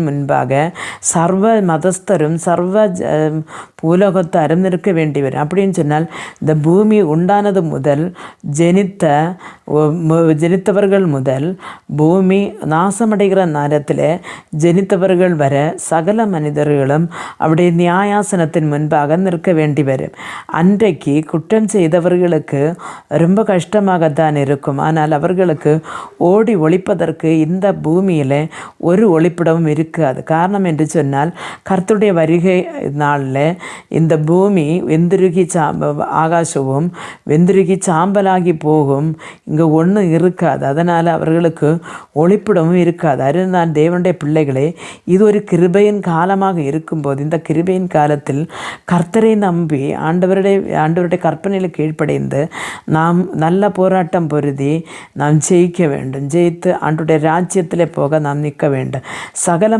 முன்பாக சர்வ மதஸ்தரும் சர்வ பூலோகத்தாரும் நிற்க வேண்டி வரும். அப்படின்னு சொன்னால் இந்த பூமி உண்டானது முதல் ஜெனித்தவர்கள் முதல் பூமி நாசமடைகிற நேரத்தில் ஜெனித்தவர்கள் வர சகல மனிதர்களும் அவருடைய நியாயாசனத்தின் முன்பாக நிற்க வேண்டி வரும். அன்றைக்கு குற்றம் செய்தவர்களுக்கு ரொம்ப கஷ்டமாகத்தான் இருக்கும். ஆனால் அவர்களுக்கு ஓடி ஒளிப்பதற்கு இந்த பூமியில் ஒரு ஒளிப்பிடமும் இருக்காது. காரணம் என்று சொன்னால் கர்த்தருடைய வருகை நாளில் இந்த பூமி வெந்துருகி ஆகாசமும் வெந்துருகி சாம்பலாகி போகும். இங்கே ஒன்றும் இருக்காது. அதனால் அவர்களுக்கு ஒளிப்பிடமும் இருக்காது. அதுதான் தேவனுடைய பிள்ளைகளே, இது ஒரு கிருபையின் காலமாக இருக்கும்போது இந்த கிருபையின் காலத்தில் கர்த்தரை நம்பி ஆண்டவருடைய கற்பனையில் கீழ்ப்படைந்து நாம் நல்ல போராட்டம் பொருதி நாம் ஜெயிக்க வேண்டும். ஜெயித்து ஆண்டவருடைய ராஜ்யத்தில் போக நாம் நிற்க வேண்டும். சகல